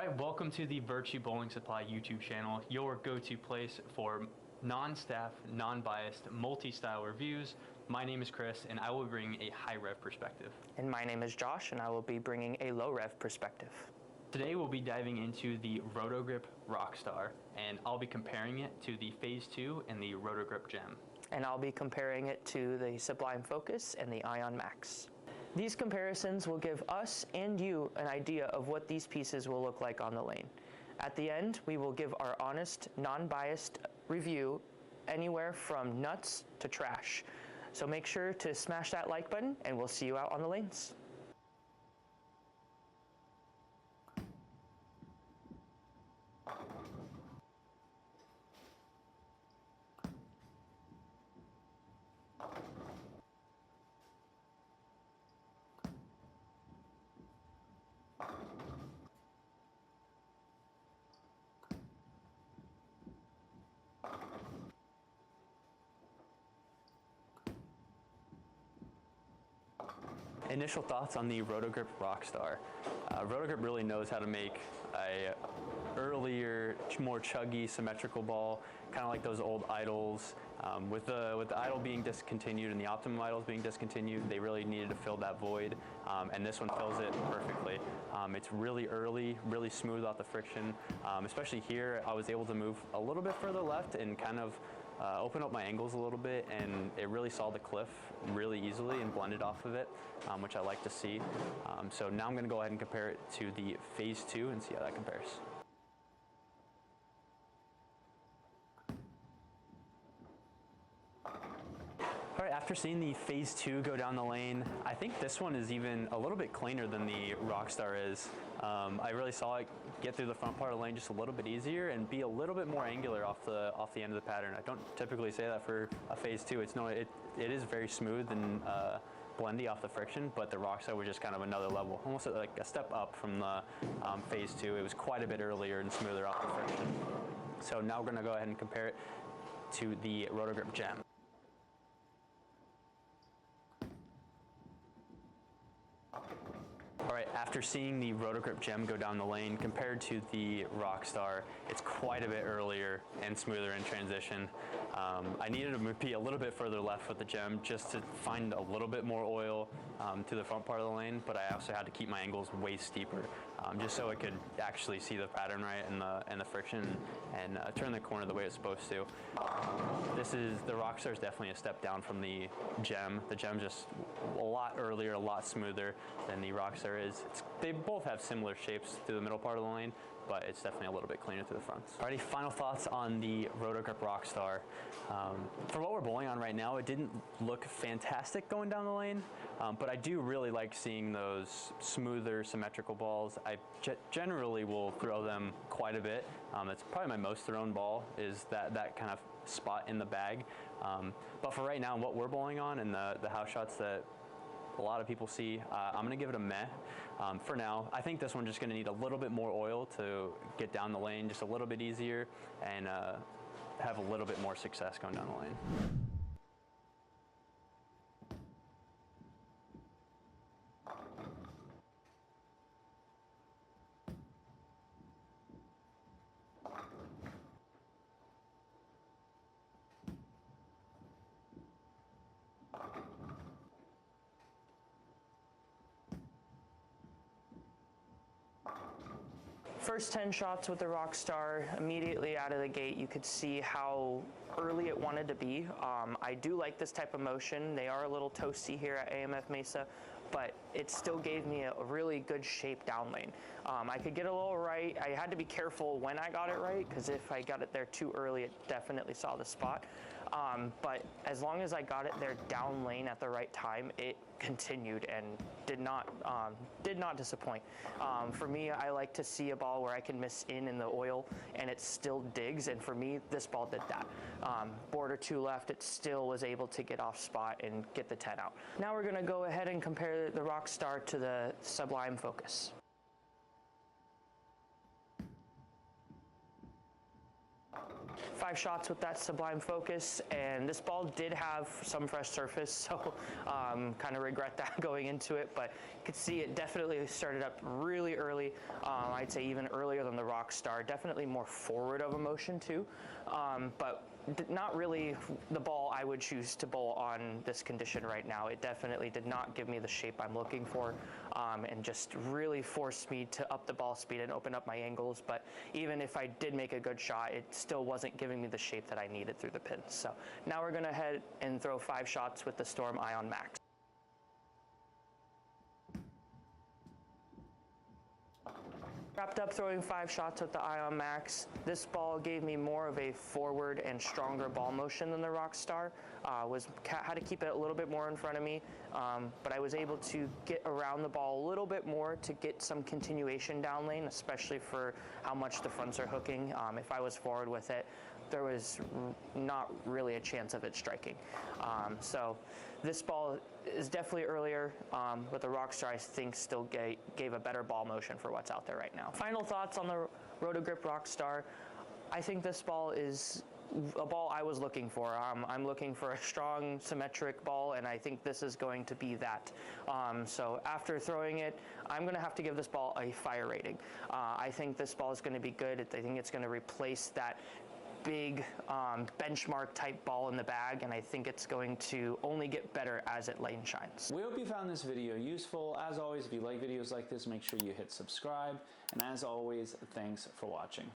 Alright, welcome to the Virtue Bowling Supply YouTube channel, your go-to place for non-staff, non-biased, multi-style reviews. My name is Chris, and I will bring a high-rev perspective. And my name is Josh, and I will be bringing a low-rev perspective. Today we'll be diving into the RotoGrip Rockstar, and I'll be comparing it to the Phase 2 and the RotoGrip Gem. And I'll be comparing it to the Sublime Focus and the Ion Max. These comparisons will give us and you an idea of what these pieces will look like on the lane. At the end, we will give our honest, non-biased review anywhere from nuts to trash. So make sure to smash that like button, and we'll see you out on the lanes. Initial thoughts on the RotoGrip Rockstar. RotoGrip really knows how to make a earlier, more chuggy, symmetrical ball, kind of like those old idols. With the idol being discontinued and the Optimum idols being discontinued, they really needed to fill that void, and this one fills it perfectly. It's really early, really smooth off the friction. Especially here, I was able to move a little bit further left and kind of open up my angles a little bit, and it really saw the cliff really easily and blended off of it, which I like to see. So now I'm going to go ahead and compare it to the Phase 2 and see how that compares. All right, after seeing the Phase 2 go down the lane, I think this one is even a little bit cleaner than the Rockstar is. I really saw it get through the front part of the lane just a little bit easier and be a little bit more angular off the end of the pattern. I don't typically say that for a Phase 2. It is very smooth and blendy off the friction, but the Rockstar was just kind of another level, almost like a step up from the Phase 2. It was quite a bit earlier and smoother off the friction. So now we're going to go ahead and compare it to the RotoGrip Gem. All right, after seeing the RotoGrip Gem go down the lane compared to the Rockstar, it's quite a bit earlier and smoother in transition. I needed to be a little bit further left with the Gem just to find a little bit more oil to the front part of the lane, but I also had to keep my angles way steeper just so I could actually see the pattern right and the friction and turn the corner the way it's supposed to. The Rockstar is definitely a step down from the Gem. The Gem's just a lot earlier, a lot smoother than the Rockstar is. They both have similar shapes through the middle part of the lane, but it's definitely a little bit cleaner through the fronts. Alrighty, final thoughts on the RotoGrip Rockstar. For what we're bowling on right now, it didn't look fantastic going down the lane, but I do really like seeing those smoother, symmetrical balls. I generally will throw them quite a bit. That's probably my most thrown ball, is that kind of spot in the bag. But for right now, what we're bowling on and the house shots that a lot of people see, I'm going to give it a meh for now. I think this one's just going to need a little bit more oil to get down the lane just a little bit easier and have a little bit more success going down the lane. First 10 shots with the Rockstar, immediately out of the gate, you could see how early it wanted to be. I do like this type of motion. They are a little toasty here at AMF Mesa, but it still gave me a really good shape down lane. I could get a little right. I had to be careful when I got it right, because if I got it there too early, it definitely saw the spot. But as long as I got it there down lane at the right time, it continued and did not disappoint. For me, I like to see a ball where I can miss in the oil and it still digs, and for me, this ball did that. Border 2 left, it still was able to get off spot and get the 10 out. Now we're gonna go ahead and compare the Rockstar to the Sublime Focus. 5 shots with that Sublime focus, and this ball did have some fresh surface, so kind of regret that going into it, but you could see it definitely started up really early. I'd say even earlier than the Rockstar, definitely more forward of a motion too, but not really the ball I would choose to bowl on this condition right now. It definitely did not give me the shape I'm looking for, and just really forced me to up the ball speed and open up my angles. But even if I did make a good shot, it still wasn't giving me the shape that I needed through the pins. So now we're gonna head and throw 5 shots with the Storm Ion Max. Wrapped up throwing 5 shots with the Ion Max. This ball gave me more of a forward and stronger ball motion than the Rockstar. Had to keep it a little bit more in front of me, but I was able to get around the ball a little bit more to get some continuation down lane, especially for how much the fronts are hooking. If I was forward with it, there was not really a chance of it striking. So this ball is definitely earlier, but the Rockstar I think still gave a better ball motion for what's out there right now. Final thoughts on the RotoGrip Rockstar. I think this ball is a ball I was looking for. I'm looking for a strong, symmetric ball, and I think this is going to be that. So after throwing it, I'm going to have to give this ball a fire rating. I think this ball is going to be good. I think it's going to replace that big benchmark type ball in the bag, and I think it's going to only get better as it lane shines. We hope you found this video useful. As always, if you like videos like this, make sure you hit subscribe, and as always, thanks for watching.